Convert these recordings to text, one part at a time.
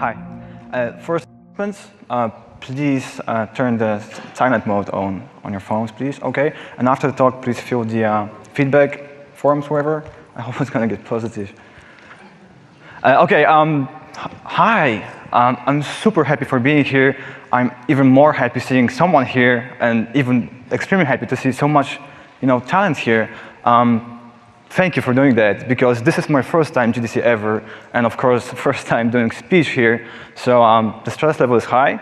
Hi. First, please turn the silent mode on your phones, please. Okay. And after the talk, please fill the feedback forms, wherever. I hope it's going to get positive. Okay. Hi. I'm super happy for being here. I'm even more happy seeing someone here, and even extremely happy to see so much, talent here. Thank you for doing that, because this is my first time GDC ever, and of course, first time doing speech here. So the stress level is high,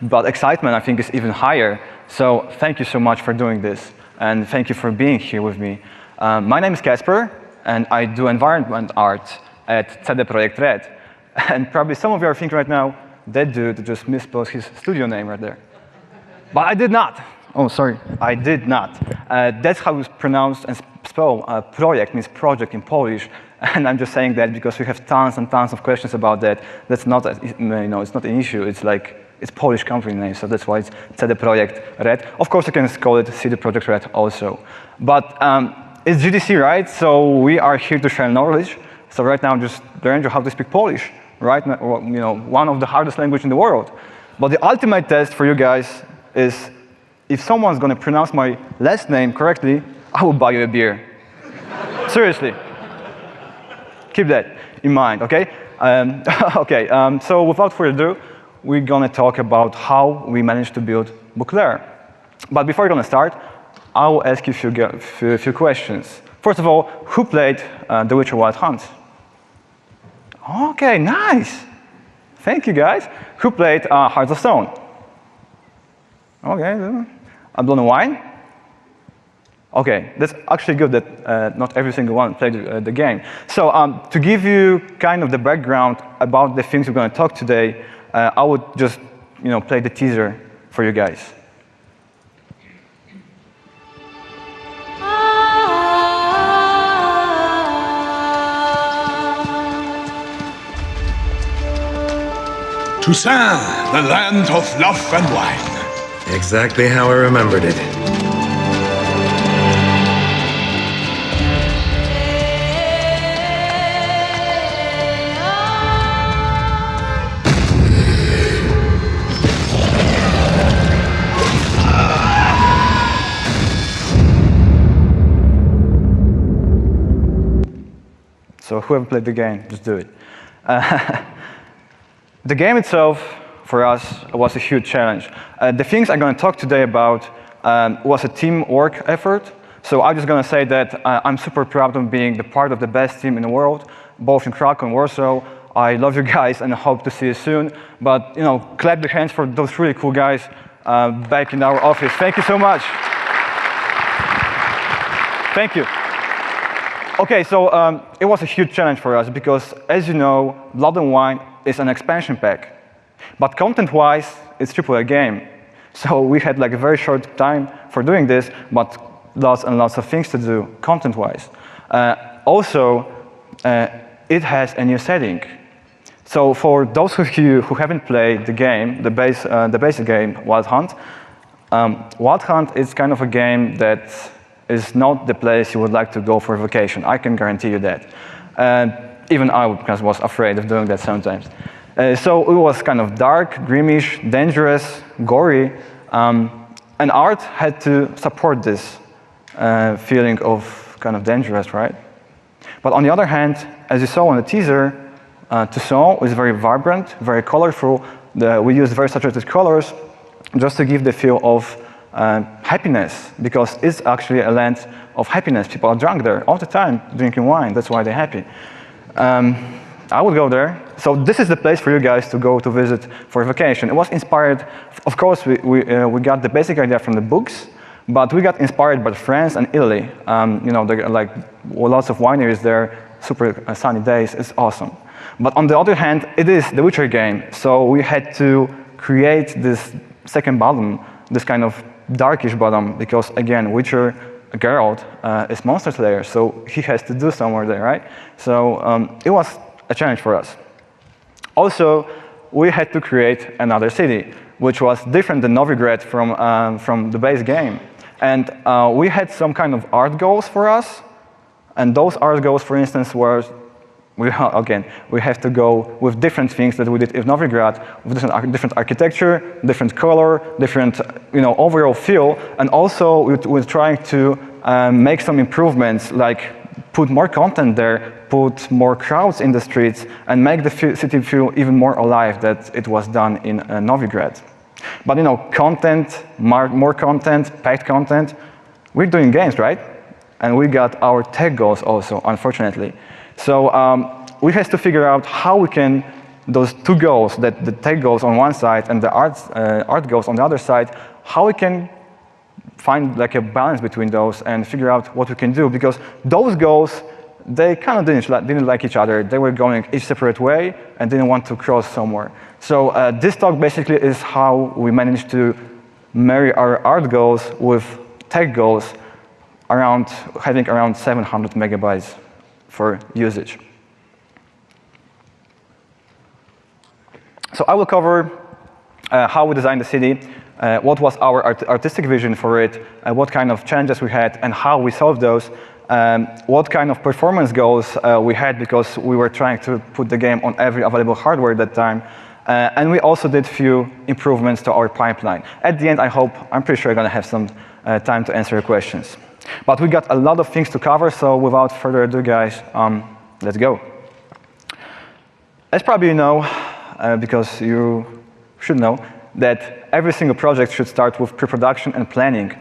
but excitement, I think, is even higher. So thank you so much for doing this, and thank you for being here with me. My name is Kacper, and I do environment art at Projekt Red. And probably some of you are thinking right now, that dude just misspelled his studio name right there. But I did not. Oh, sorry, I did not. That's how it's pronounced and spelled. Projekt means project in Polish, and I'm just saying that because we have tons and tons of questions about that. That's not, it's not an issue. It's like it's Polish company name, so that's why it's Projekt Red. Of course, you can call it Projekt Red also. But it's GDC, right? So we are here to share knowledge. So right now, I'm just learning how to speak Polish, right? One of the hardest languages in the world. But the ultimate test for you guys is, if someone's going to pronounce my last name correctly, I will buy you a beer. Seriously. Keep that in mind, OK? So without further ado, we're going to talk about how we managed to build Beauclair. But before we're going to start, I will ask you a few questions. First of all, who played The Witcher Wild Hunt? OK, nice. Thank you, guys. Who played Hearts of Stone? OK. Blown Wine? OK, that's actually good that not every single one played the game. So to give you kind of the background about the things we're going to talk today, I would just play the teaser for you guys. Toussaint, the land of love and wine. Exactly how I remembered it. So whoever played the game, just do it. The game itself, for us, was a huge challenge. The things I'm going to talk today about was a teamwork effort. So I'm just going to say that I'm super proud of being the part of the best team in the world, both in Krakow and Warsaw. I love you guys, and I hope to see you soon. But clap the hands for those really cool guys back in our office. Thank you so much. Thank you. OK, so it was a huge challenge for us because, as you know, Blood and Wine is an expansion pack. But content-wise, it's AAA game. So we had like a very short time for doing this, but lots and lots of things to do content-wise. Also, it has a new setting. So for those of you who haven't played the game, the basic game, Wild Hunt, Wild Hunt is kind of a game that is not the place you would like to go for a vacation. I can guarantee you that. Even I was afraid of doing that sometimes. So it was kind of dark, greenish, dangerous, gory, and art had to support this feeling of kind of dangerous, right? But on the other hand, as you saw in the teaser, Toussaint is very vibrant, very colorful. We used very saturated colors just to give the feel of happiness, because it's actually a land of happiness. People are drunk there all the time, drinking wine. That's why they're happy. I would go there. So this is the place for you guys to go to visit for a vacation. It was inspired, of course, we got the basic idea from the books, but we got inspired by France and Italy. There are like lots of wineries there, super sunny days. It's awesome. But on the other hand, it is the Witcher game. So we had to create this second bottom, this kind of darkish bottom, because again, Witcher Geralt is Monster Slayer, so he has to do somewhere there, right? So it was a challenge for us. Also, we had to create another city, which was different than Novigrad from the base game. And we had some kind of art goals for us. And those art goals, for instance, were we have to go with different things that we did in Novigrad, with different architecture, different color, different overall feel, and also we're trying to make some improvements, like put more content there, put more crowds in the streets, and make the city feel even more alive than it was done in Novigrad. But content, more content, packed content, we're doing games, right? And we got our tech goals also, unfortunately. So we have to figure out how we can, those two goals, the tech goals on one side and the art goals on the other side, how we can find like a balance between those and figure out what we can do, because those goals, they kind of didn't like each other. They were going each separate way and didn't want to cross somewhere. So this talk basically is how we managed to marry our art goals with tech goals, having around 700 megabytes for usage. So I will cover how we designed the city, what was our artistic vision for it, what kind of challenges we had, and how we solved those, what kind of performance goals we had, because we were trying to put the game on every available hardware at that time. And we also did few improvements to our pipeline. At the end, I'm pretty sure I'm going to have some time to answer your questions. But we got a lot of things to cover, so without further ado, guys, let's go. As probably you know, because you should know, that every single project should start with pre-production and planning.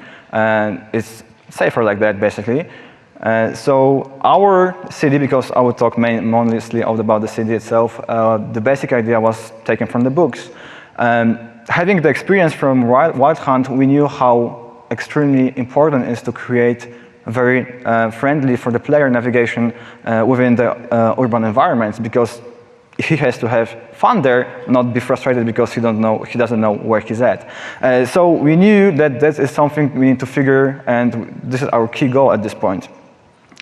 It's safer like that, basically. So our city, because I will talk mostly about the city itself, the basic idea was taken from the books. Having the experience from Wild Hunt, we knew how extremely important it is to create very friendly for the player navigation within the urban environments, because he has to have fun there, not be frustrated because he doesn't know where he's at. So we knew that this is something we need to figure, and this is our key goal at this point.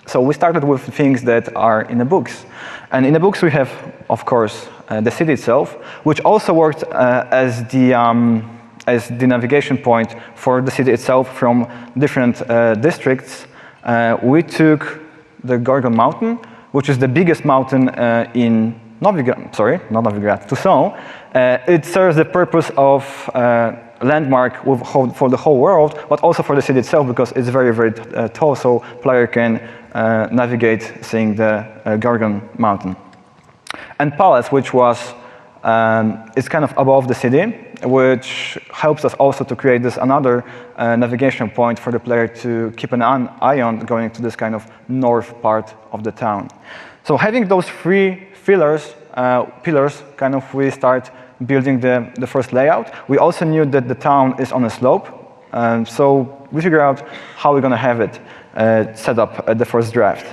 So we started with things that are in the books. And in the books we have, of course, the city itself, which also worked as the navigation point for the city itself from different districts. We took the Gorgon Mountain, which is the biggest mountain in Tucson. It serves the purpose of landmark for the whole world, but also for the city itself, because it's very, very tall, so player can navigate seeing the Gorgon Mountain. And Palace, which was is kind of above the city, which helps us also to create this another navigation point for the player to keep an eye on going to this kind of north part of the town. So having those three pillars, kind of we start building the first layout. We also knew that the town is on a slope, so we figure out how we're going to have it set up at the first draft.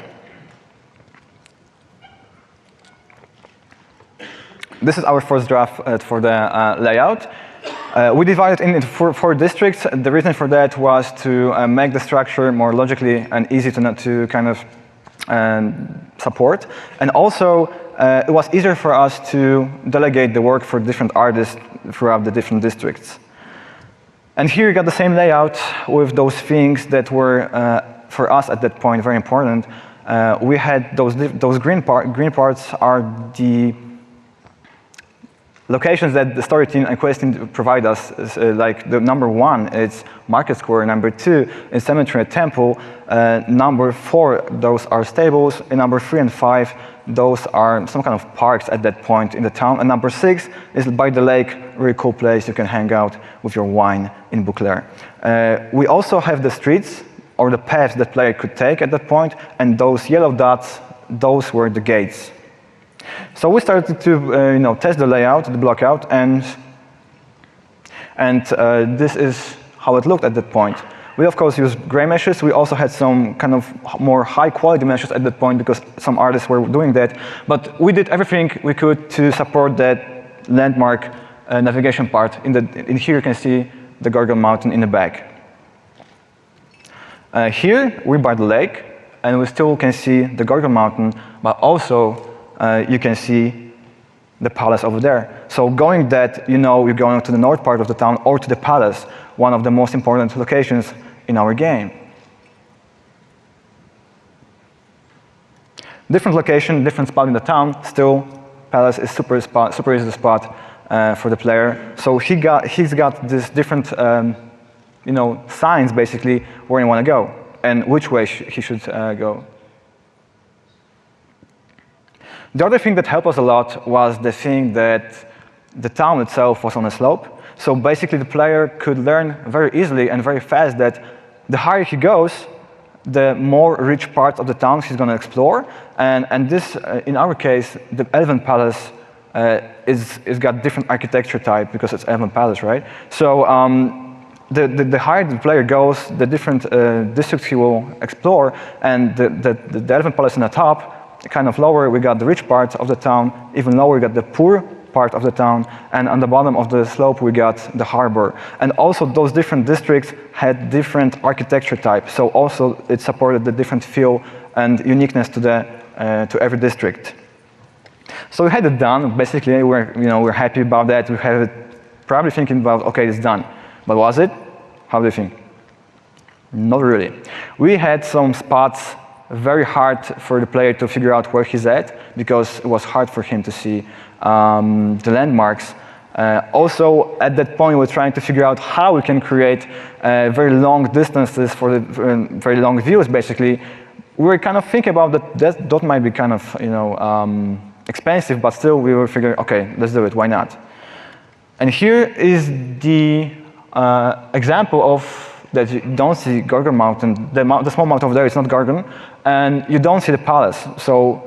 This is our first draft for the layout. We divided it into four districts. The reason for that was to make the structure more logically and easy to kind of support. And also, it was easier for us to delegate the work for different artists throughout the different districts. And here you got the same layout with those things that were, for us at that point, very important. We had those green parts are the locations that the story team and quest team provide us. Like the number 1, it's Market Square. Number 2 is Cemetery and Temple. Number 4, those are stables. And number 3 and 5, those are some kind of parks at that point in the town. And number 6 is by the lake, really cool place you can hang out with your wine in Beauclair. We also have the streets or the paths that player could take at that point, and those yellow dots, those were the gates. So we started to test the layout, the block out, and this is how it looked at that point. We of course used gray meshes. We also had some kind of more high quality meshes at that point because some artists were doing that. But we did everything we could to support that landmark navigation part. In here you can see the Gorgon Mountain in the back. Here we're by the lake, and we still can see the Gorgon Mountain, but also you can see the palace over there. So going that, you're going to the north part of the town or to the palace, one of the most important locations in our game. Different location, different spot in the town, still palace is super easy spot for the player. So he's got this different signs basically where you want to go and which way he should go. The other thing that helped us a lot was the thing that the town itself was on a slope. So basically the player could learn very easily and very fast that the higher he goes, the more rich parts of the town he's going to explore. And this, in our case, the Elven Palace is got different architecture type because it's Elven Palace, right? So the higher the player goes, the different districts he will explore, and the Elven Palace in the top, kind of lower, we got the rich part of the town, even lower, we got the poor part of the town, and on the bottom of the slope, we got the harbor. And also, those different districts had different architecture type, so also it supported the different feel and uniqueness to every district. So we had it done. Basically, we're happy about that. We had it probably thinking about, okay, it's done. But was it? How do you think? Not really. We had some spots very hard for the player to figure out where he's at because it was hard for him to see the landmarks. Also, at that point, we're trying to figure out how we can create very long distances for the very long views. Basically, we were kind of thinking about that might be kind of expensive, but still we were figuring, okay, let's do it. Why not? And here is the example of that you don't see Gorgon Mountain. The small mountain over there is not Gorgon, and you don't see the palace. So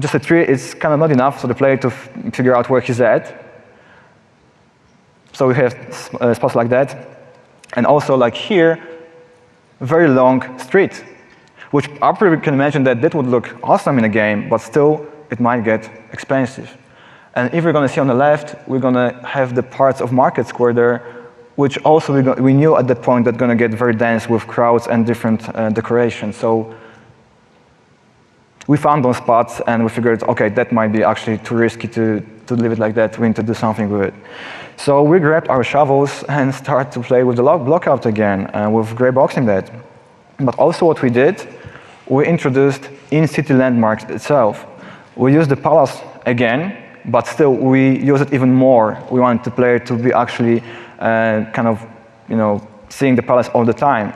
just a tree is kind of not enough for the player to figure out where he's at. So we have spots like that. And also like here, very long street, which after we can imagine that would look awesome in a game, but still it might get expensive. And if we're going to see on the left, we're going to have the parts of Market Square there, which also we knew at that point that going to get very dense with crowds and different decorations. So we found those spots and we figured, okay, that might be actually too risky to leave it like that. We need to do something with it. So we grabbed our shovels and started to play with the blockout again with gray boxing that. But also what we did, we introduced in-city landmarks itself. We used the palace again, but still we use it even more. We want the player to be actually kind of, seeing the palace all the time.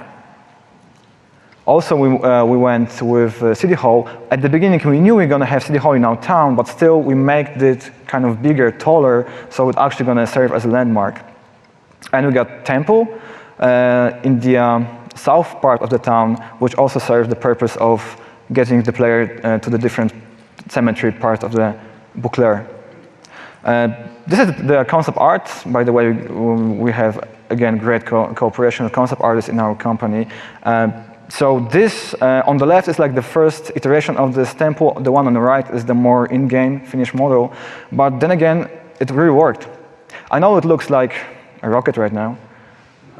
Also, we went with City Hall. At the beginning, we knew we were going to have City Hall in our town, but still we made it kind of bigger, taller, so it's actually going to serve as a landmark. And we got Temple in the south part of the town, which also serves the purpose of getting the player to the different cemetery part of the Beauclair. This is the concept art. By the way, we have, again, great cooperation with concept artists in our company. So this, on the left, is like the first iteration of this temple. The one on the right is the more in-game finished model. But then again, it really worked. I know it looks like a rocket right now,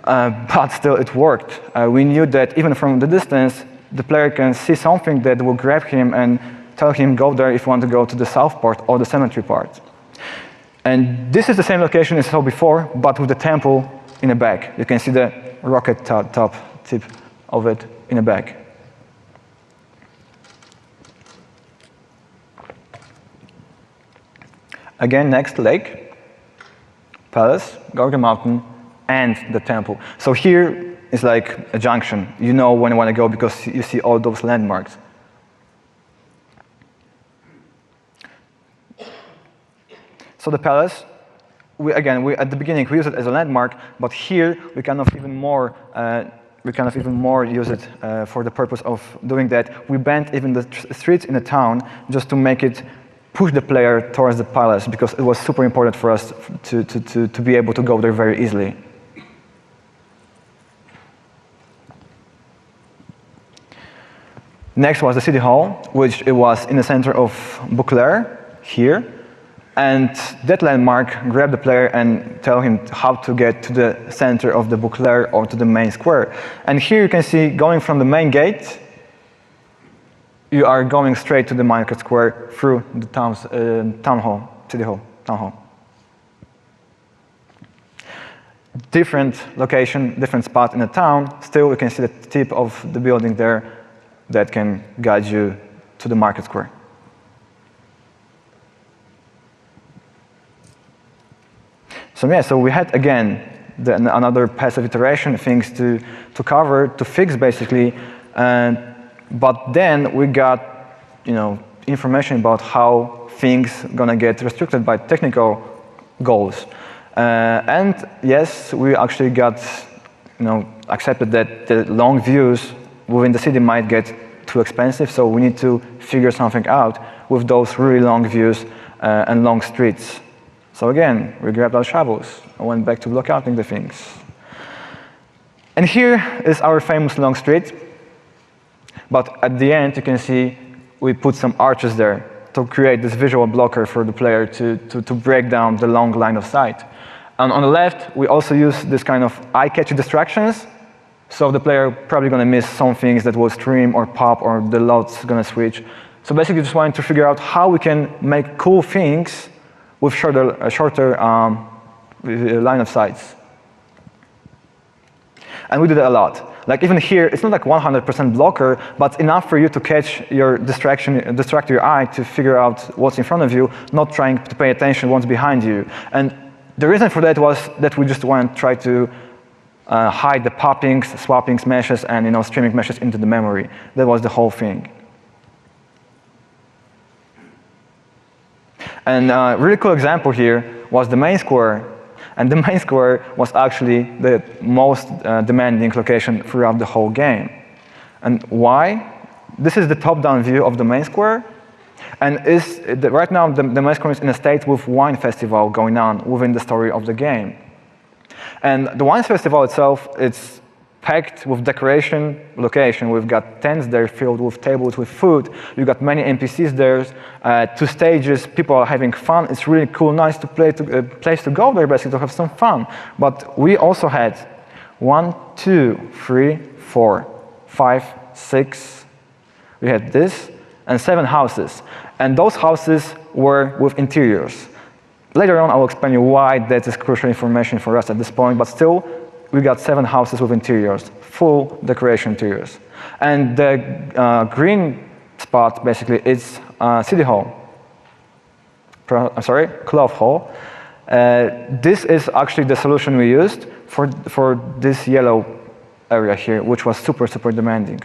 but still it worked. We knew that even from the distance, the player can see something that will grab him and tell him, go there if you want to go to the south part or the cemetery part. And this is the same location as I saw before, but with the temple in the back. You can see the rocket top tip of it in the back. Again, next, lake, palace, Gorgon Mountain, and the temple. So here is like a junction. You know when you want to go because you see all those landmarks. So the palace, at the beginning we use it as a landmark, but here we kind of even more use it for the purpose of doing that. We bent even the streets in the town just to make it push the player towards the palace because it was super important for us to be able to go there very easily. Next was the City Hall, which it was in the center of Beauclair here. And that landmark grabbed the player and tell him how to get to the center of the Beauclair or to the main square. And here you can see going from the main gate, you are going straight to the Market Square through the town hall, City Hall, town hall. Different location, different spot in the town. Still, you can see the tip of the building there that can guide you to the market square. So yeah, so we had again another passive iteration things to cover, to fix basically, but then we got information about how things gonna get restricted by technical goals. And yes, we actually got accepted that the long views within the city might get too expensive, so we need to figure something out with those really long views and long streets. So again, we grabbed our shovels and went back to block outing the things. And here is our famous long street. But at the end, you can see we put some arches there to create this visual blocker for the player to break down the long line of sight. And on the left, we also use this kind of eye-catchy distractions. So the player probably going to miss some things that will stream or pop or the load's going to switch. So basically just wanting to figure out how we can make cool things with shorter line of sights. And we did it a lot. Like even here, it's not like 100% blocker, but enough for you to catch your distract your eye to figure out what's in front of you, not trying to pay attention what's behind you. And the reason for that was that we just want to try to hide the poppings, swappings, meshes, and streaming meshes into the memory. That was the whole thing. And a really cool example here was the main square. And the main square was actually the most demanding location throughout the whole game. And why? This is the top-down view of the main square. And right now, the main square is in a state with wine festival going on within the story of the game. And the wine festival itself, it's packed with decoration location. We've got tents there filled with tables with food. You've got many NPCs there, 2 stages, people are having fun. It's really cool, nice place to go there basically to have some fun. But we also had 1, 2, 3, 4, 5, 6, we had this, and 7 houses. And those houses were with interiors. Later on, I will explain you why that is crucial information for us at this point, but still, we got 7 houses with interiors, full decoration interiors. And the green spot, basically, is City Hall. Cloth Hall. This is actually the solution we used for this yellow area here, which was super, super demanding.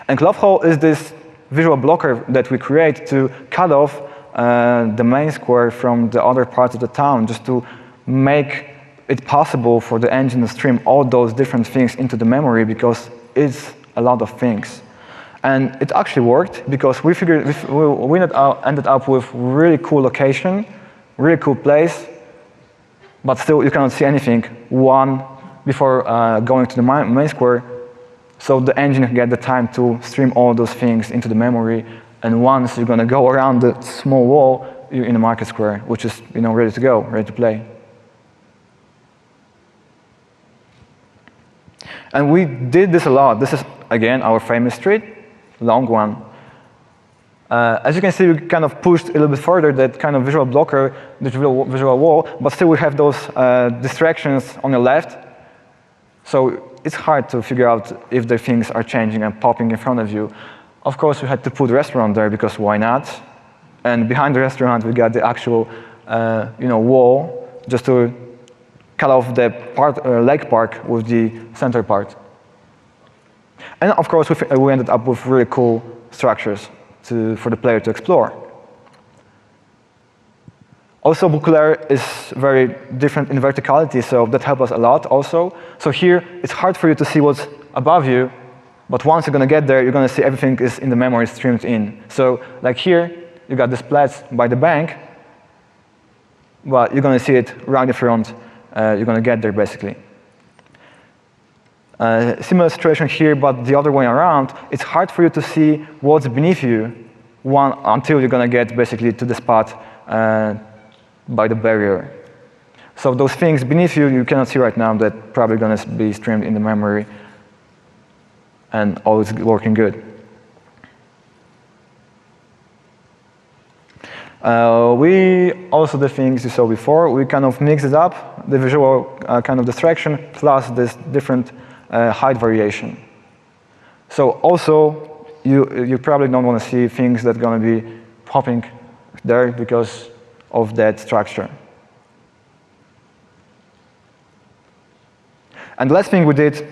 And Cloth Hall is this visual blocker that we create to cut off the main square from the other parts of the town, just to make it possible for the engine to stream all those different things into the memory, because it's a lot of things. And it actually worked, because we ended up with really cool location, really cool place, but still you cannot see anything before going to the main square, so the engine can get the time to stream all those things into the memory. And once you're going to go around the small wall, you're in the market square, which is ready to go, ready to play. And we did this a lot. This is, again, our famous street, long one. As you can see, we kind of pushed a little bit further that kind of visual blocker, the visual wall, but still we have those distractions on the left. So it's hard to figure out if the things are changing and popping in front of you. Of course, we had to put a restaurant there, because why not? And behind the restaurant, we got the actual wall, just to cut off the lake park with the center part. And of course, we ended up with really cool structures for the player to explore. Also, Beauclair is very different in verticality, so that helped us a lot also. So here, it's hard for you to see what's above you, but once you're going to get there, you're going to see everything is in the memory streamed in. So like here, you got this place by the bank, but you're going to see it right in front. You're going to get there, basically. Similar situation here, but the other way around. It's hard for you to see what's beneath you until you're going to get, basically, to the spot by the barrier. So those things beneath you, you cannot see right now, that probably going to be streamed in the memory, and all is working good. We also did things you saw before. We kind of mixed it up, the visual kind of distraction plus this different height variation. So also you probably don't want to see things that are going to be popping there because of that structure. And the last thing we did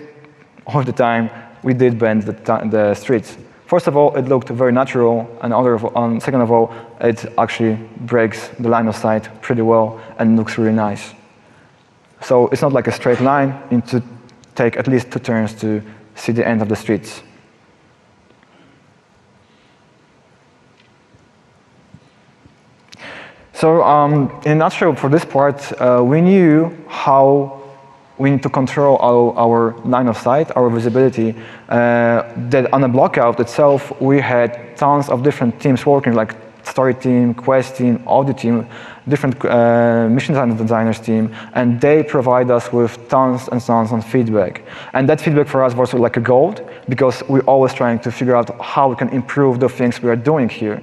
all the time, we did bend the streets. First of all, it looked very natural, and second of all, it actually breaks the line of sight pretty well and looks really nice. So it's not like a straight line. You need to take at least 2 turns to see the end of the streets. So in a nutshell, for this part, we knew how we need to control our line of sight, our visibility. That on the blockout itself, we had tons of different teams working, like story team, quest team, audio team, different mission designers team, and they provide us with tons and tons of feedback. And that feedback for us was like a gold, because we're always trying to figure out how we can improve the things we are doing here.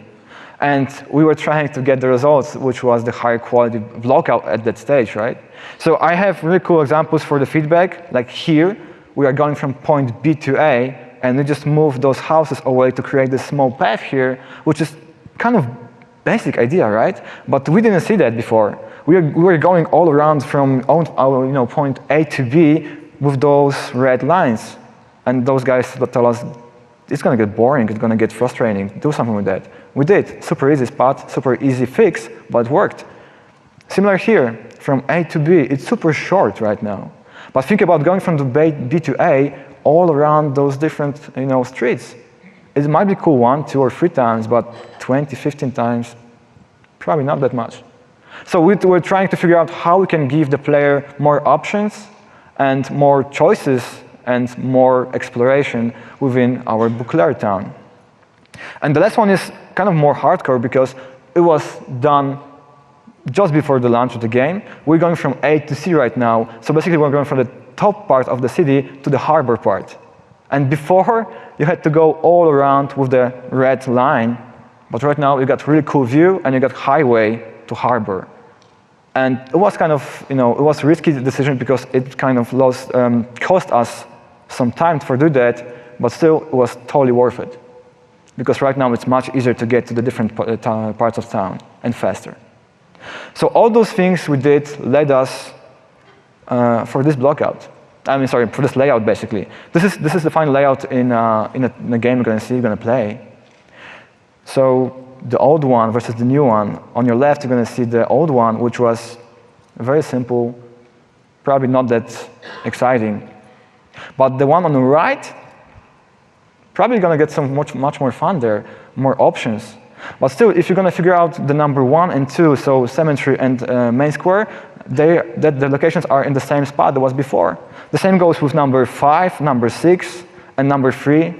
And we were trying to get the results, which was the higher quality blockout at that stage, right? So I have really cool examples for the feedback. Like here, we are going from point B to A, and we just move those houses away to create this small path here, which is kind of basic idea, right? But we didn't see that before. We were going all around from our point A to B with those red lines. And those guys tell us, it's going to get boring, it's going to get frustrating, do something with that. We did. Super easy spot, super easy fix, but it worked. Similar here, from A to B, it's super short right now. But think about going from the B to A all around those different streets. It might be cool 1, 2, or 3 times, but 20, 15 times, probably not that much. So we're trying to figure out how we can give the player more options and more choices and more exploration within our Beauclair town. And the last one is kind of more hardcore because it was done just before the launch of the game. We're going from A to C right now. So basically, we're going from the top part of the city to the harbor part. And before, you had to go all around with the red line. But right now, you got really cool view, and you got highway to harbor. And it was kind of, it was a risky decision because it kind of cost us some time to do that, but still, it was totally worth it. Because right now, it's much easier to get to the different parts of town and faster. So all those things we did led us for this blockout. For this layout, basically. This is the final layout in a game you're going to play. So the old one versus the new one. On your left, you're going to see the old one, which was very simple, probably not that exciting. But the one on the right, probably going to get some much more fun there, more options. But still, if you're going to figure out the number 1 and 2, so cemetery and main square, the locations are in the same spot that was before. The same goes with number 5, number 6, and number 3.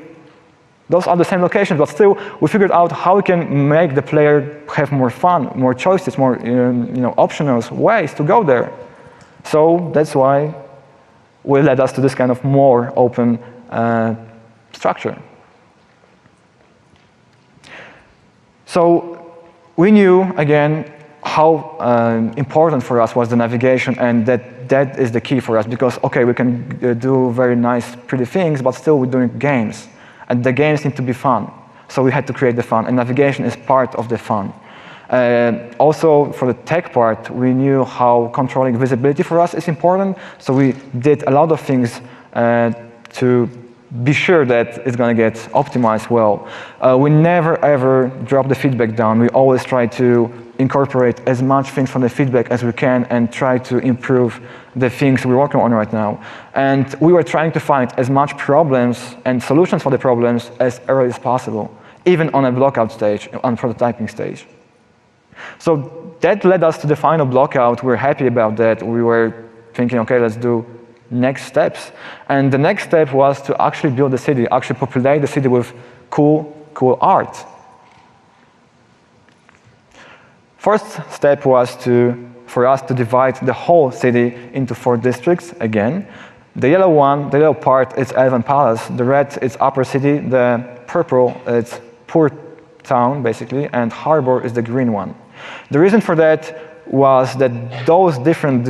Those are the same locations, but still, we figured out how we can make the player have more fun, more choices, more optional ways to go there. So that's why we led us to this kind of more open structure. So we knew, again, how important for us was the navigation, and that is the key for us, because, okay, we can do very nice, pretty things, but still we're doing games, and the games need to be fun. So we had to create the fun, and navigation is part of the fun. Also, for the tech part, we knew how controlling visibility for us is important, so we did a lot of things to be sure that it's going to get optimized well. We never, ever drop the feedback down. We always try to incorporate as much things from the feedback as we can and try to improve the things we're working on right now. And we were trying to find as much problems and solutions for the problems as early as possible, even on a blockout stage, on prototyping stage. So that led us to the final blockout. We're happy about that. We were thinking, okay, let's do next steps. And the next step was to actually build the city, actually populate the city with cool art. First step was for us to divide the whole city into 4 districts again. The yellow one, the yellow part, is Elven Palace. The red is Upper City. The purple is Poor Town, basically. And Harbor is the green one. The reason for that was that those different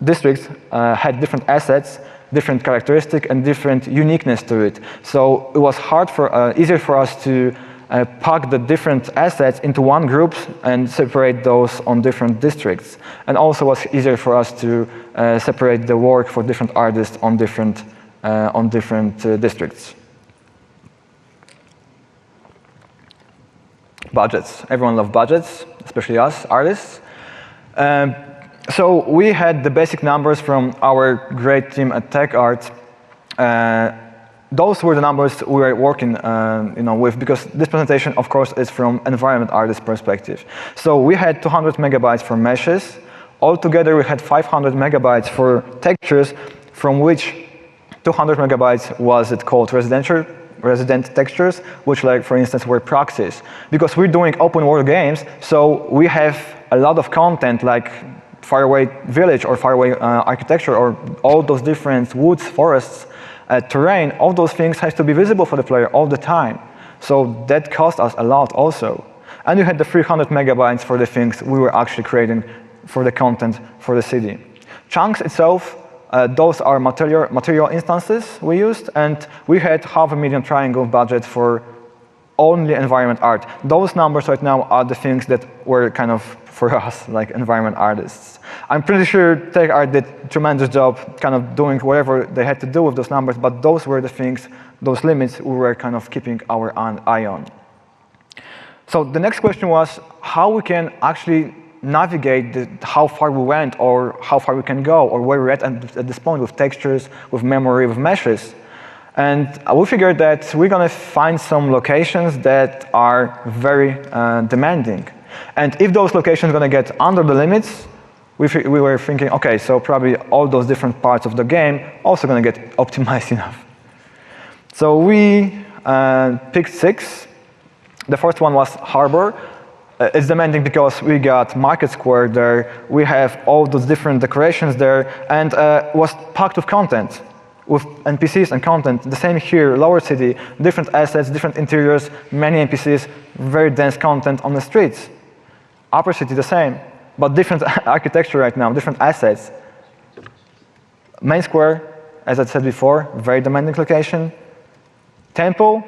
districts had different assets, different characteristic and different uniqueness to it. So it was easier for us to pack the different assets into one group and separate those on different districts. And also was easier for us to separate the work for different artists on different districts. Budgets. Everyone loves budgets, especially us, artists. So we had the basic numbers from our great team at TechArt. Those were the numbers we were working with, because this presentation, of course, is from environment artist perspective. So we had 200 megabytes for meshes. Altogether, we had 500 megabytes for textures, from which 200 megabytes was called resident textures, which, like, for instance, were proxies. Because we're doing open world games, so we have a lot of content like faraway village or faraway architecture or all those different woods, forests, terrain. All those things has to be visible for the player all the time. So that cost us a lot also. And we had the 300 megabytes for the things we were actually creating for the content for the city. Chunks itself, those are material instances we used, and we had 500,000 triangle budget for only environment art. Those numbers right now are the things that were kind of for us, like environment artists. I'm pretty sure TechArt did a tremendous job kind of doing whatever they had to do with those numbers, but those were the things, those limits we were kind of keeping our eye on. So the next question was how we can actually navigate how far we went or how far we can go or where we're at this point with textures, with memory, with meshes. And we figured that we're going to find some locations that are very demanding. And if those locations are going to get under the limits, we were thinking, okay, so probably all those different parts of the game also going to get optimized enough. So we picked 6. The first one was Harbor. It's demanding because we got Market Square there, we have all those different decorations there, and was packed with content, with NPCs and content. The same here, Lower City, different assets, different interiors, many NPCs, very dense content on the streets. Upper City, the same, but different architecture right now, different assets. Main Square, as I said before, very demanding location. Temple,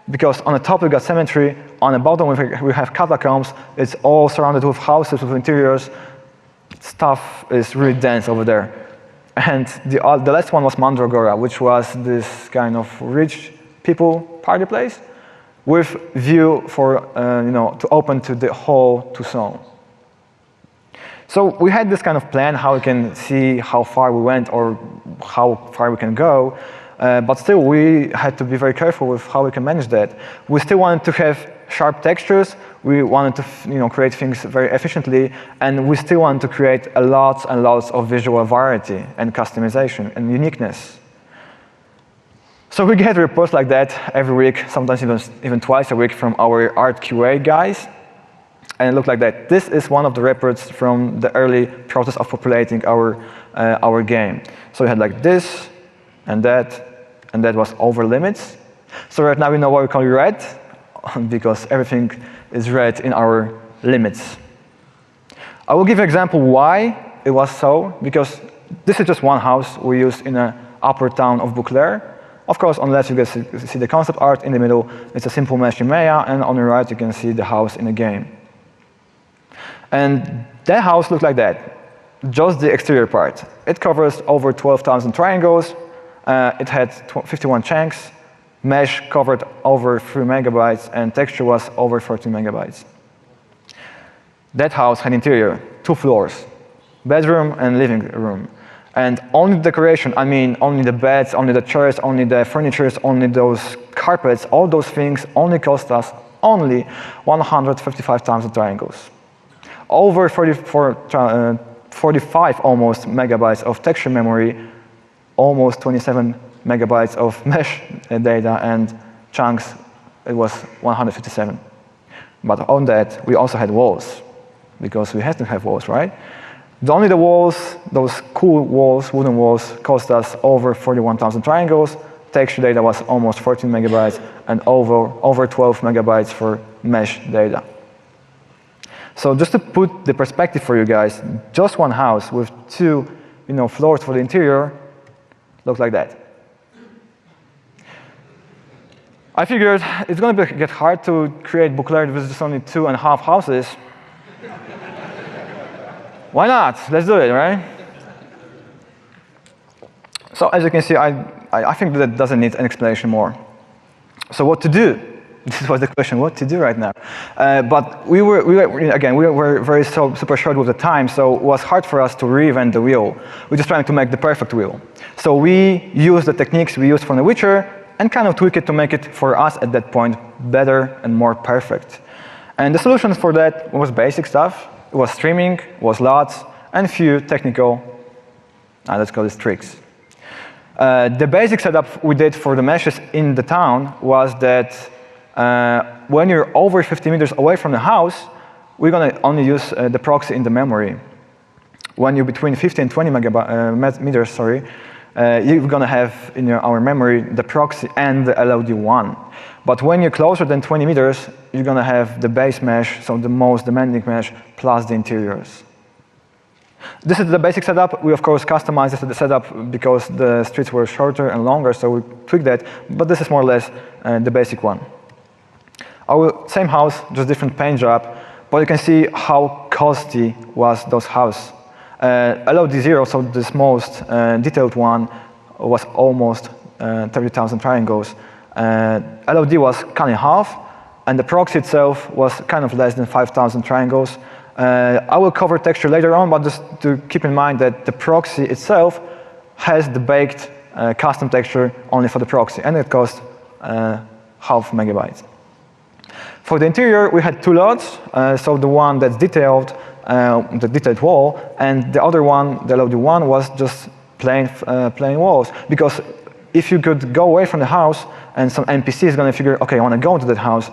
because on the top we got cemetery, on the bottom we have catacombs. It's all surrounded with houses, with interiors. Stuff is really dense over there. And the last one was Mandragora, which was this kind of rich people party place with view for to open to the whole Tucson. So we had this kind of plan how we can see how far we went or how far we can go. But still, we had to be very careful with how we can manage that. We still wanted to have sharp textures. We wanted to create things very efficiently. And we still wanted to create a lots and lots of visual variety and customization and uniqueness. So we get reports like that every week, sometimes even twice a week from our art QA guys. And it looked like that. This is one of the reports from the early process of populating our game. So we had like this and that was over limits. So right now we know why we call it red, because everything is red in our limits. I will give you an example why it was so, because this is just one house we used in the upper town of Beauclair. Of course, on the left you can see the concept art, in the middle it's a simple mesh in Maya, and on the right you can see the house in the game. And that house looked like that, just the exterior part. It covers over 12,000 triangles. It had 51 chunks, mesh covered over 3 megabytes, and texture was over 14 megabytes. That house had interior, 2 floors, bedroom and living room. And only the decoration, I mean only the beds, only the chairs, only the furniture, only those carpets, all those things only cost us only 155,000 triangles. Over 45 almost megabytes of texture memory, almost 27 megabytes of mesh data, and chunks, it was 157. But on that, we also had walls, because we had to have walls, right? Only the walls, those cool walls, wooden walls, cost us over 41,000 triangles. Texture data was almost 14 megabytes, and over 12 megabytes for mesh data. So just to put the perspective for you guys, just one house with 2 floors for the interior Looks like that. I figured it's going to get hard to create Beauclair with just only 2.5 houses. Why not? Let's do it, right? So as you can see, I think that doesn't need an explanation more. So what to do? This was the question, what to do right now? But we were very super short with the time, so it was hard for us to reinvent the wheel. We're just trying to make the perfect wheel. So we used the techniques we used from The Witcher and kind of tweak it to make it, for us at that point, better and more perfect. And the solution for that was basic stuff. It was streaming, was LUTs, and a few technical, let's call this tricks. The basic setup we did for the meshes in the town was that when you're over 50 meters away from the house, we're going to only use the proxy in the memory. When you're between 50 and 20 meters, you're going to have in our memory the proxy and the LOD1. But when you're closer than 20 meters, you're going to have the base mesh, so the most demanding mesh, plus the interiors. This is the basic setup. We, of course, customized the setup because the streets were shorter and longer, so we tweaked that. But this is more or less the basic one. Our same house, just different paint job, but you can see how costly was those house. LOD0, so this most detailed one, was almost 30,000 triangles. LOD was cut in half, and the proxy itself was kind of less than 5,000 triangles. I will cover texture later on, but just to keep in mind that the proxy itself has the baked custom texture only for the proxy, and it costs half megabytes. For the interior, we had two lots, so the one that's detailed, the detailed wall, and the other one, the LOD1, was just plain walls. Because if you could go away from the house and some NPC is going to figure, okay, I want to go into that house,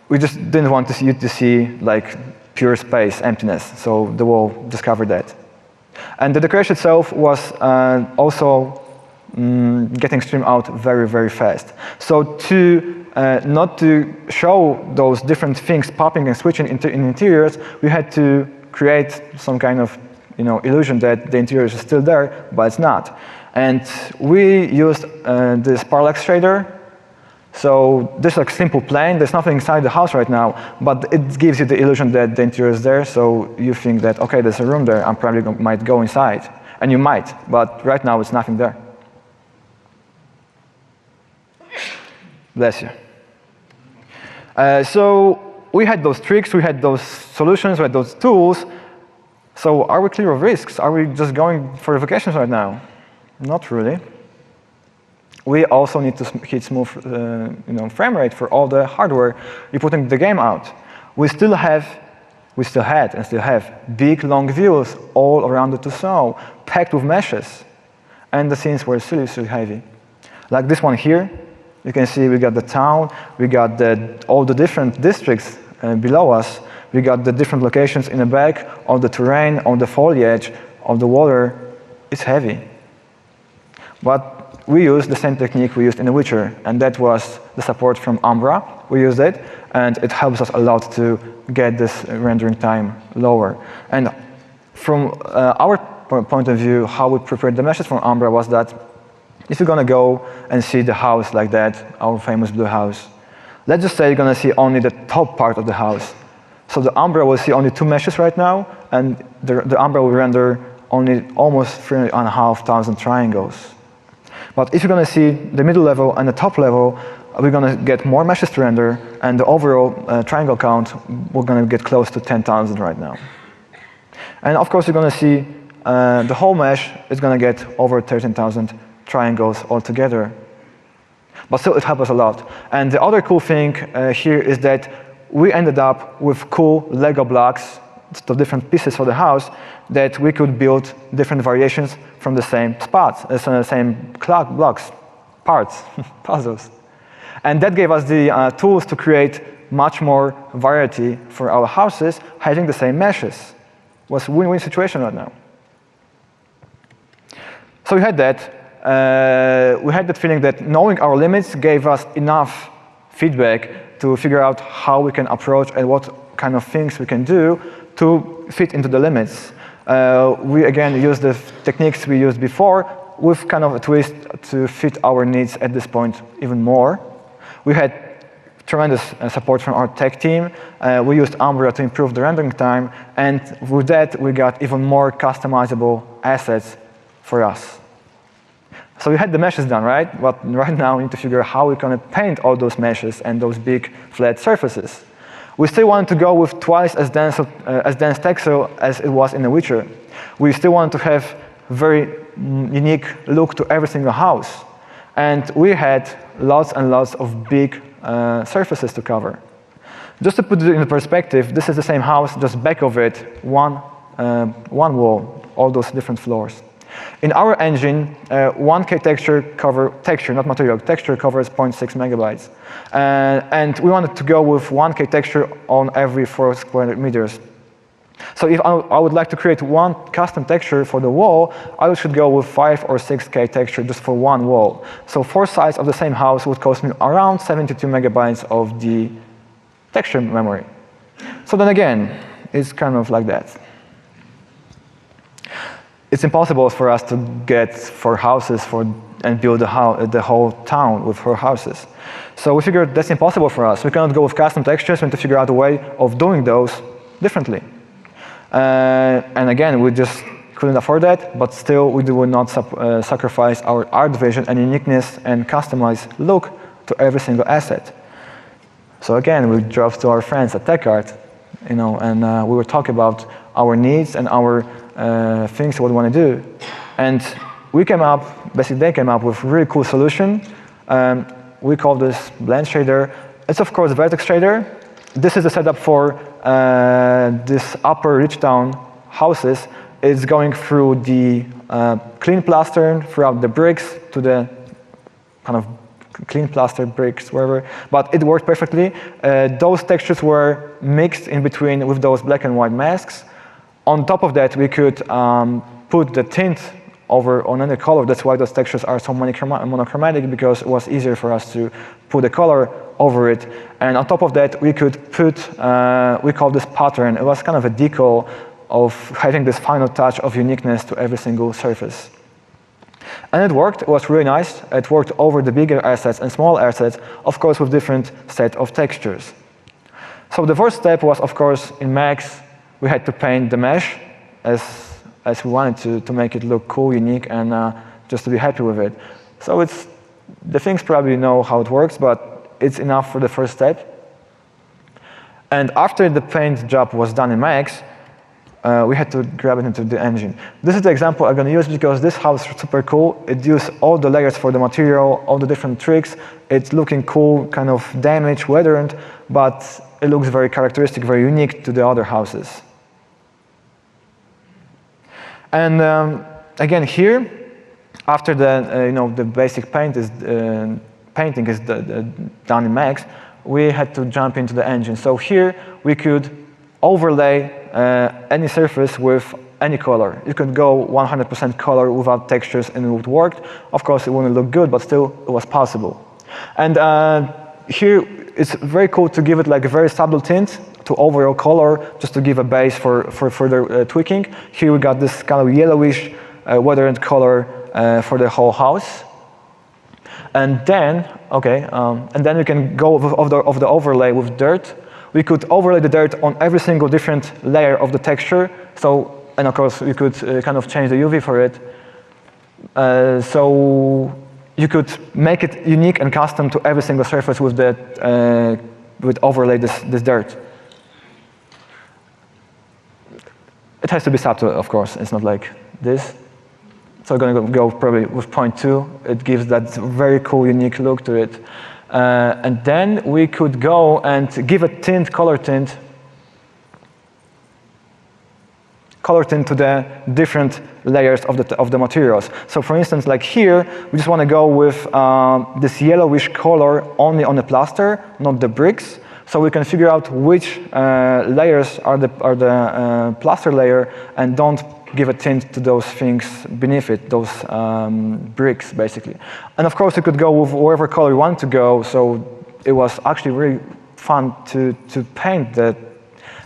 we just didn't want you to see like pure space, emptiness, so the wall just covered that. And the decoration itself was also getting streamed out very, very fast. So to not to show those different things popping and switching in interiors, we had to create some kind of illusion that the interior is still there, but it's not. And we used this parallax shader. So this is a simple plane. There's nothing inside the house right now, but it gives you the illusion that the interior is there. So you think that, okay, there's a room there. I probably might go inside. And you might, but right now it's nothing there. Bless you. So we had those tricks, we had those solutions, we had those tools. So are we clear of risks? Are we just going for vacations right now? Not really. We also need to hit smooth frame rate for all the hardware you're putting the game out. We still had and still have big long views all around the Tucson, packed with meshes. And the scenes were really, really heavy. Like this one here, you can see we got the town, we got all the different districts below us, we got the different locations in the back, all the terrain, all the foliage, all the water. It's heavy. But we used the same technique we used in The Witcher, and that was the support from Umbra. We used it, and it helps us a lot to get this rendering time lower. And from our point of view, how we prepared the meshes from Umbra was that if you're going to go and see the house like that, our famous blue house, let's just say you're going to see only the top part of the house. So the Umbra will see only 2 meshes right now, and the Umbra will render only almost 3,500 triangles. But if you're going to see the middle level and the top level, we're going to get more meshes to render, and the overall triangle count, we're going to get close to 10,000 right now. And of course, you're going to see the whole mesh is going to get over 13,000 triangles altogether. But still, it helped us a lot. And the other cool thing here is that we ended up with cool Lego blocks, the different pieces for the house, that we could build different variations from the same spots, the same blocks, parts, puzzles. And that gave us the tools to create much more variety for our houses, having the same meshes. It was a win-win situation right now. So we had that feeling that knowing our limits gave us enough feedback to figure out how we can approach and what kind of things we can do to fit into the limits. We again used the techniques we used before, with kind of a twist to fit our needs at this point even more. We had tremendous support from our tech team. We used Umbra to improve the rendering time, and with that, we got even more customizable assets for us. So we had the meshes done, right? But right now, we need to figure out how we're going to paint all those meshes and those big flat surfaces. We still wanted to go with twice as dense texture as it was in The Witcher. We still wanted to have very unique look to every single house. And we had lots and lots of big surfaces to cover. Just to put it in perspective, this is the same house, just back of it, one wall, all those different floors. In our engine, 1K texture covers 0.6 megabytes. And we wanted to go with 1K texture on every 4 square meters. So if I would like to create one custom texture for the wall, I should go with 5 or 6K texture just for one wall. So 4 sides of the same house would cost me around 72 megabytes of the texture memory. So then again, it's kind of like that. It's impossible for us to get 4 houses and build the whole town with 4 houses. So we figured that's impossible for us. We cannot go with custom textures. We need to figure out a way of doing those differently. And again, we just couldn't afford that, but still we would not sacrifice our art vision and uniqueness and customized look to every single asset. So again, we drove to our friends at TechArt, and we were talking about our needs and our things we want to do. And they came up with a really cool solution. We call this blend shader. It's of course a vertex shader. This is the setup for this upper Ridgetown houses. It's going through the clean plaster, throughout the bricks to the kind of clean plaster bricks, wherever. But it worked perfectly. Those textures were mixed in between with those black and white masks. On top of that, we could put the tint over on any color. That's why those textures are so monochromatic, because it was easier for us to put a color over it. And on top of that, we could put, we call this pattern. It was kind of a decal of having this final touch of uniqueness to every single surface. And it worked. It was really nice. It worked over the bigger assets and small assets, of course, with different set of textures. So the first step was, of course, in Max, we had to paint the mesh as we wanted to make it look cool, unique, and just to be happy with it. So the things probably know how it works, but it's enough for the first step. And after the paint job was done in Max, we had to grab it into the engine. This is the example I'm going to use because this house is super cool. It used all the layers for the material, all the different tricks. It's looking cool, kind of damaged, weathered, but it looks very characteristic, very unique to the other houses. And again, here, after the basic painting is done in Max, we had to jump into the engine. So here we could overlay any surface with any color. You could go 100% color without textures, and it would work. Of course, it wouldn't look good, but still, it was possible. And here, it's very cool to give it like a very subtle tint to overall color, just to give a base for further tweaking. Here we got this kind of yellowish weathered color for the whole house. And then, and then we can go of the overlay with dirt. We could overlay the dirt on every single different layer of the texture. So, and of course, we could kind of change the UV for it. So you could make it unique and custom to every single surface with that, with overlay this dirt. It has to be subtle, of course. It's not like this. So I'm going to go probably with 0.2. It gives that very cool, unique look to it. And then we could go and give a tint, color tint to the different layers of the materials. So for instance, like here, we just want to go with this yellowish color only on the plaster, not the bricks. So we can figure out which layers are the plaster layer, and don't give a tint to those things beneath it, those bricks, basically. And of course, you could go with whatever color you want to go. So it was actually really fun to paint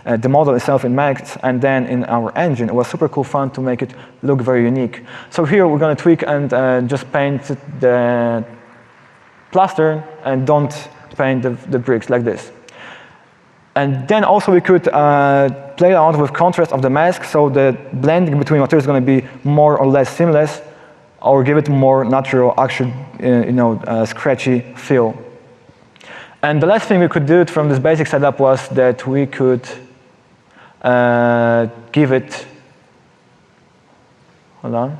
the model itself in Max, and then in our engine. It was super cool fun to make it look very unique. So here we're going to tweak and just paint the plaster and don't paint the bricks like this. And then also we could play around with contrast of the mask, so the blending between materials is going to be more or less seamless, or give it more natural, actual, scratchy feel. And the last thing we could do from this basic setup was that we could give it, hold on.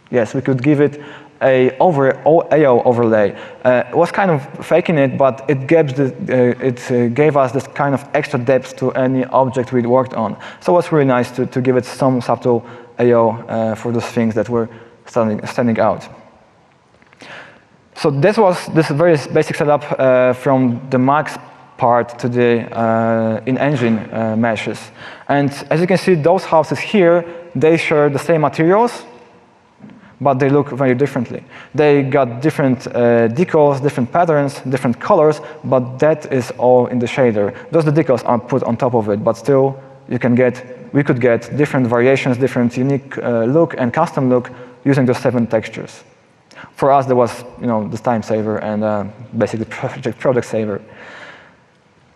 Yes, we could give it a AO overlay. It was kind of faking it, but it gave us this kind of extra depth to any object we worked on. So it was really nice to give it some subtle AO for those things that were standing out. So this was this very basic setup from the Max part to the in-engine meshes. And as you can see, those houses here, they share the same materials, but they look very differently. They got different decals, different patterns, different colors, but that is all in the shader. Those the decals are put on top of it, but still we could get different variations, different unique look and custom look using those 7 textures. For us, there was this time saver and basically project saver.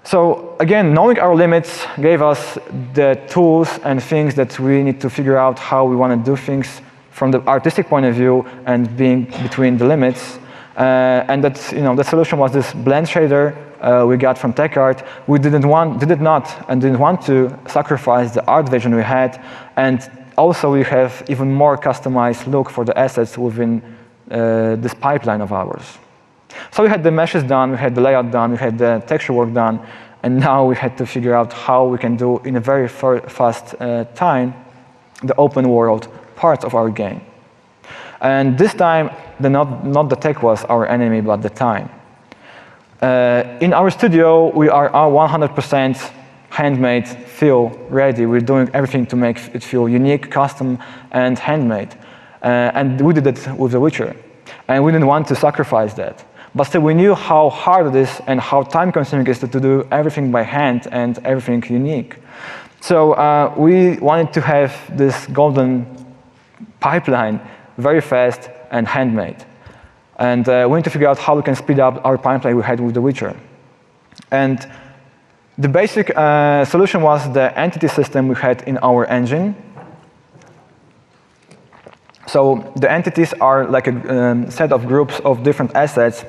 So again, knowing our limits gave us the tools and things that we need to figure out how we want to do things from the artistic point of view and being between the limits. And that, the solution was this blend shader we got from TechArt. We didn't want to sacrifice the art vision we had, and also we have even more customized look for the assets within this pipeline of ours. So we had the meshes done, we had the layout done, we had the texture work done, and now we had to figure out how we can do in a very fast time the open world parts of our game. And this time, not the tech was our enemy, but the time. In our studio, we are 100% handmade feel ready. We're doing everything to make it feel unique, custom, and handmade. And we did it with The Witcher. And we didn't want to sacrifice that. But still, we knew how hard it is and how time-consuming it is to do everything by hand and everything unique. So we wanted to have this golden pipeline, very fast and handmade. And we need to figure out how we can speed up our pipeline we had with The Witcher. And the basic solution was the entity system we had in our engine. So the entities are like a set of groups of different assets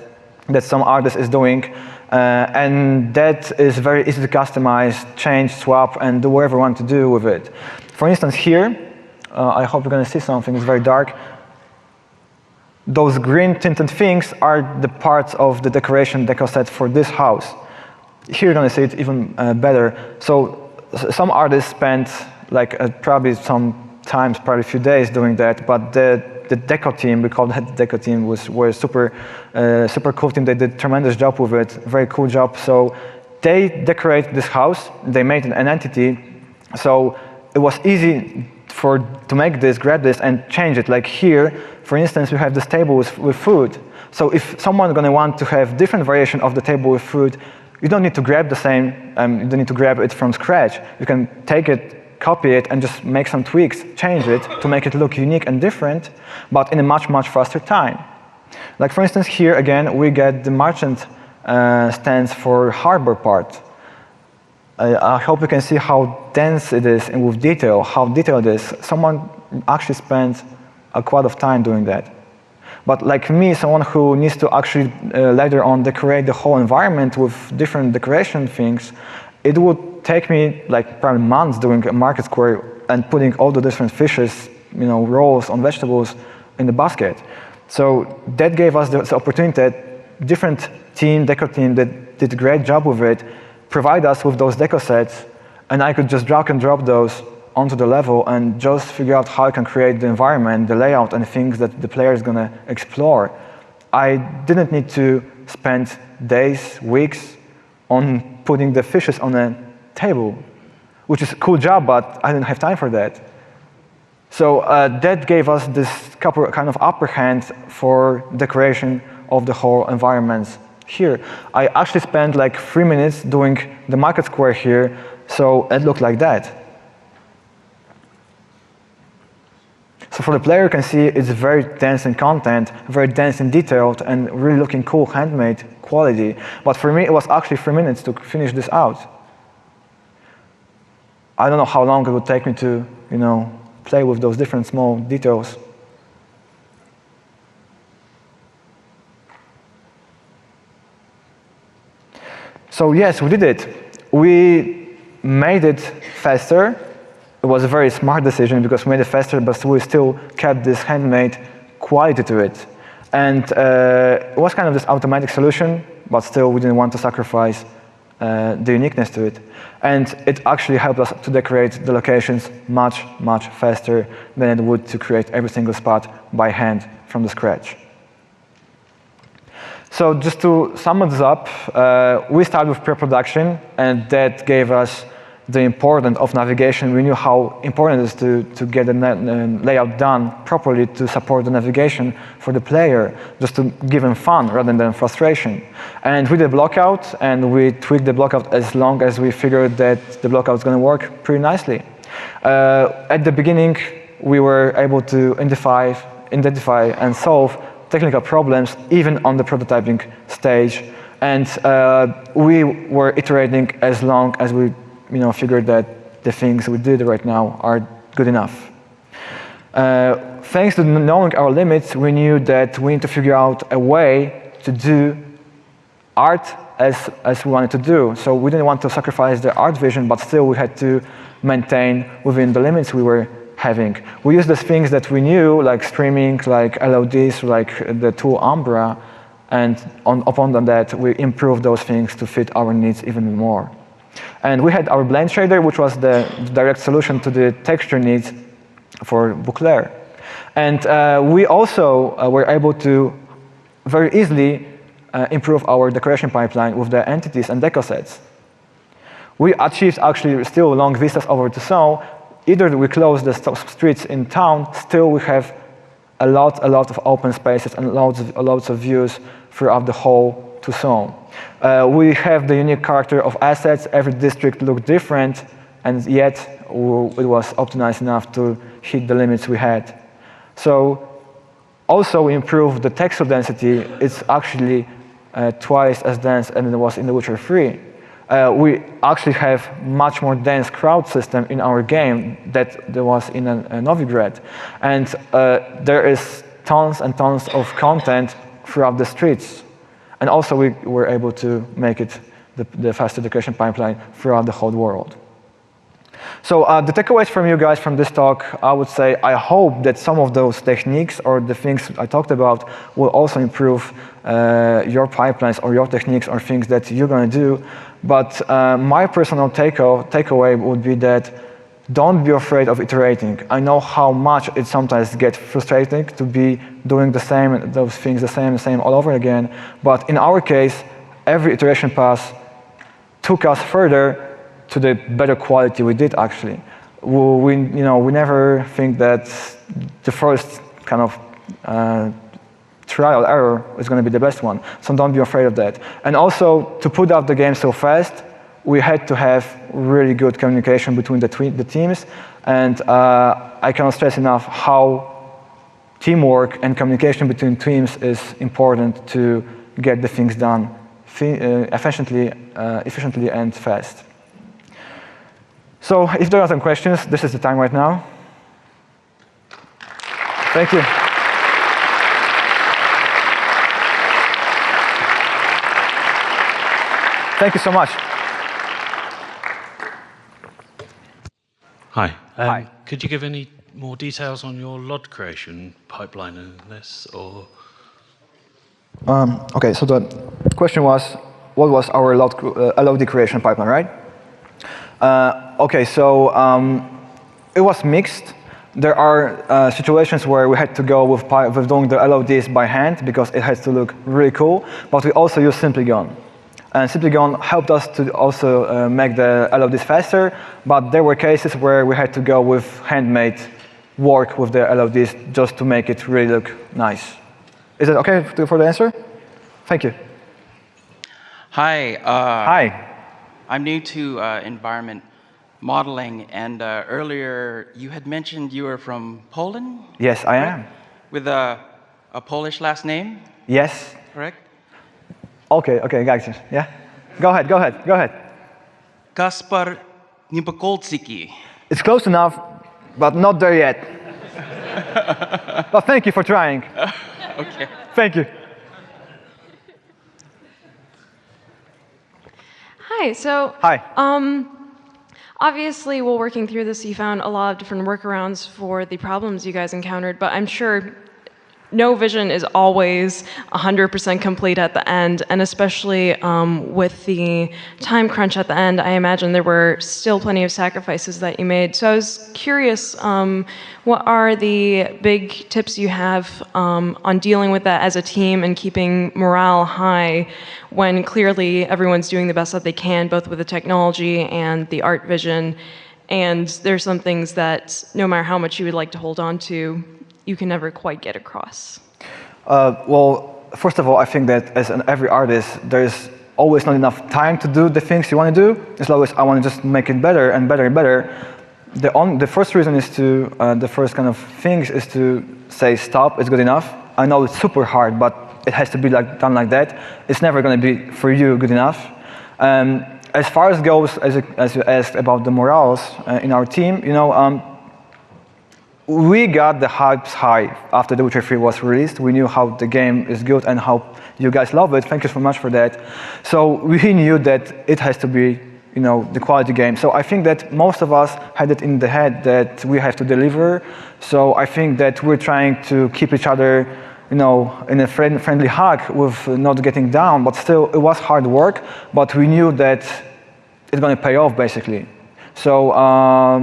that some artist is doing. And that is very easy to customize, change, swap, and do whatever you want to do with it. For instance, here, I hope you're going to see something, it's very dark. Those green tinted things are the parts of the decoration deco set for this house. Here you're going to see it even better. So some artists spent like probably sometimes probably a few days doing that, but the deco team, we call that the deco team, were super cool team. They did a tremendous job with it, very cool job. So they decorated this house, they made an entity, so it was easy to make this, grab this, and change it. Like here, for instance, we have this table with food. So if someone's going to want to have different variation of the table with food, you don't need to grab the same, you don't need to grab it from scratch. You can take it, copy it, and just make some tweaks, change it to make it look unique and different, but in a much, much faster time. Like for instance, here again, we get the merchant stands for harbor part. I hope you can see how dense it is and with detail, how detailed it is. Someone actually spent a quite of time doing that. But like me, someone who needs to actually later on decorate the whole environment with different decoration things, it would take me like probably months doing a market square and putting all the different fishes, rolls on vegetables in the basket. So that gave us the opportunity that different deco team that did a great job with it, provide us with those deco sets, and I could just drag and drop those onto the level and just figure out how I can create the environment, the layout, and things that the player is going to explore. I didn't need to spend days, weeks on putting the fishes on a table, which is a cool job, but I didn't have time for that. So that gave us this kind of upper hand for decoration of the whole environments here. I actually spent like 3 minutes doing the market square here, so it looked like that. So for the player, you can see it's very dense in content, very dense in detailed, and really looking cool, handmade quality. But for me, it was actually 3 minutes to finish this out. I don't know how long it would take me to, play with those different small details. So yes, we did it. We made it faster. It was a very smart decision because we made it faster, but we still kept this handmade quality to it. And it was kind of this automatic solution, but still we didn't want to sacrifice the uniqueness to it. And it actually helped us to decorate the locations much, much faster than it would to create every single spot by hand from the scratch. So just to sum this up, we started with pre-production, and that gave us the importance of navigation. We knew how important it is to get the layout done properly to support the navigation for the player, just to give them fun rather than frustration. And we did blockout, and we tweaked the blockout as long as we figured that the blockout is going to work pretty nicely. At the beginning, we were able to identify and solve technical problems even on the prototyping stage, and we were iterating as long as we figured that the things we did right now are good enough. Thanks to knowing our limits, we knew that we need to figure out a way to do art as we wanted to do. So we didn't want to sacrifice the art vision, but still we had to maintain within the limits we were having. We used the things that we knew, like streaming, like LODs, like the tool Umbra, and upon that, we improved those things to fit our needs even more. And we had our blend shader, which was the direct solution to the texture needs for Beauclair. And we also were able to very easily improve our decoration pipeline with the entities and deco sets. We achieved actually still long vistas over Tucson. Either we close the streets in town, still we have a lot of open spaces and lots of views throughout the whole Tucson. We have the unique character of assets. Every district looked different, and yet it was optimized enough to hit the limits we had. So also we improved the texture density. It's actually twice as dense as it was in The Witcher 3. We actually have much more dense crowd system in our game that there was in Novigrad. And there is tons and tons of content throughout the streets. And also we were able to make it the faster decoration pipeline throughout the whole world. So the takeaways from you guys from this talk, I would say I hope that some of those techniques or the things I talked about will also improve your pipelines or your techniques or things that you're going to do. But my personal takeaway would be that don't be afraid of iterating. I know how much it sometimes gets frustrating to be doing those things the same all over again. But in our case, every iteration pass took us further to the better quality we did actually. We never think that the first kind of trial error is going to be the best one. So don't be afraid of that. And also, to put out the game so fast, we had to have really good communication between the teams. And I cannot stress enough how teamwork and communication between teams is important to get the things done efficiently and fast. So if there are some questions, this is the time right now. Thank you. Thank you so much. Hi. Hi. Could you give any more details on your LOD creation pipeline in this, or? Okay, so the question was, what was our LOD creation pipeline, right? Okay, so it was mixed. There are situations where we had to go with doing the LODs by hand because it has to look really cool, but we also use Simplygon. And Simplygon helped us to also make the LODs faster, but there were cases where we had to go with handmade work with the LODs just to make it really look nice. Is that okay for the answer? Thank you. Hi. Hi. I'm new to environment modeling, and earlier you had mentioned you were from Poland? Yes, I am. With a Polish last name, Yes. correct? Okay, guys. Yeah? Go ahead. Kacper Niepokolczycki. It's close enough, but not there yet. But thank you for trying. Okay. Thank you. Hi. So, Hi. obviously, while working through this, you found a lot of different workarounds for the problems you guys encountered, but I'm sure no vision is always 100% complete at the end, and especially with the time crunch at the end, I imagine there were still plenty of sacrifices that you made. So I was curious, what are the big tips you have on dealing with that as a team and keeping morale high when clearly everyone's doing the best that they can, both with the technology and the art vision, and there's some things that no matter how much you would like to hold on to, you can never quite get across? Well, first of all, I think that as every artist, there's always not enough time to do the things you want to do. As long as I want to just make it better and better and better. The first reason is to, the first kind of things is to say stop, it's good enough. I know it's super hard, but it has to be done like that. It's never going to be, for you, good enough. As far as goes, as you asked about the morals in our team, you know, we got the hypes high after The Witcher 3 was released. We knew how the game is good and how you guys love it. Thank you so much for that. So we knew that it has to be, you know, the quality game. So I think that most of us had it in the head that we have to deliver. So I think that we're trying to keep each other, you know, in a friendly hug with not getting down. But still, it was hard work. But we knew that it's going to pay off, basically. So I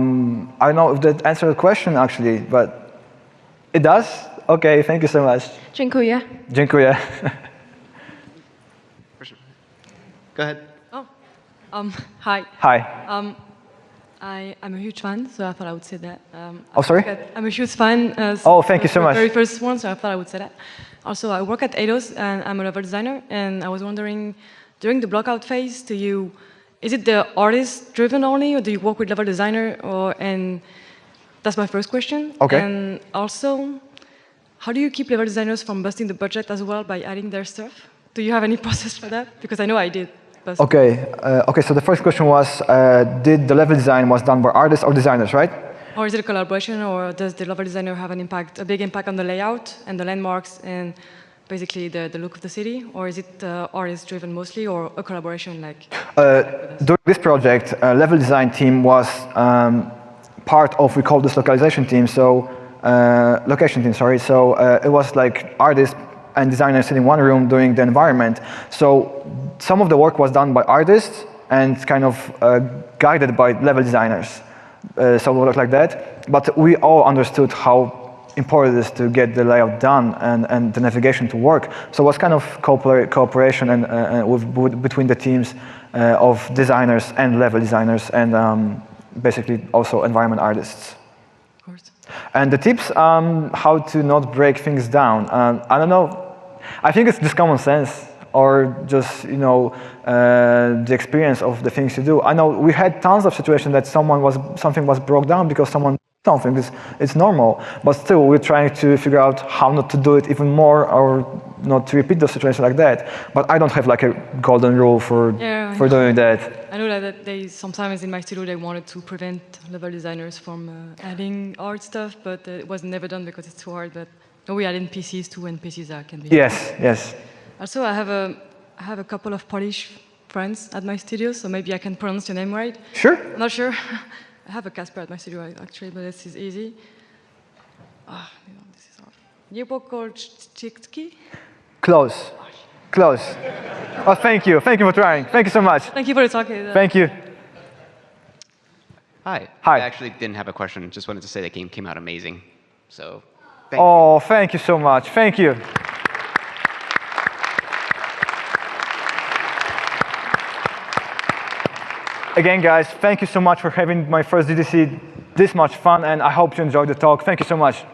don't know if that answered the question, actually, but it does? Okay, thank you so much. Dziękuję. Dziękuję. Go ahead. Oh, hi. Hi. I'm a huge fan, so I thought I would say that. Oh, sorry? I'm a huge fan. Oh, thank you so much. The very first one, so I thought I would say that. Also, I work at Eidos, and I'm a level designer, and I was wondering, during the blockout phase, is it the artist-driven only, or do you work with level designer? And that's my first question. Okay. And also, how do you keep level designers from busting the budget as well by adding their stuff? Do you have any process for that? Because I know I did. Okay. Okay. So the first question was, did the level design was done by artists or designers, right? Or is it a collaboration, or does the level designer have a big impact on the layout and the landmarks and basically the look of the city, or is it artist-driven mostly, or a collaboration like? During this project, level design team was part of, we call this localization team, so location team, sorry. So it was like artists and designers sitting in one room doing the environment. So some of the work was done by artists and kind of guided by level designers. So it looked like that. But we all understood how important it is to get the layout done and the navigation to work. So it was kind of cooperation and between the teams of designers and level designers and basically also environment artists. Of course. And the tips, how to not break things down. I don't know. I think it's just common sense or just, you know, the experience of the things you do. I know we had tons of situations that something was broke down because someone something. It's normal, but still we're trying to figure out how not to do it even more or not to repeat those situations like that. But I don't have like a golden rule for doing that. I know that they sometimes in my studio they wanted to prevent level designers from adding art stuff, but it was never done because it's too hard. But no, we add in PCs too, and PCs can be. Yes. Also, I have a couple of Polish friends at my studio, so maybe I can pronounce your name right. Sure. I'm not sure. I have a Kacper at my studio actually, but this is easy. This is hard. Niepokolczycki? Close. Oh, thank you for trying. Thank you so much. Thank you for the talk. Thank you. Hi. Hi. I actually didn't have a question. Just wanted to say that game came out amazing. So, thank you so much. Thank you. Again, guys, thank you so much for having my first DDC this much fun, and I hope you enjoyed the talk. Thank you so much.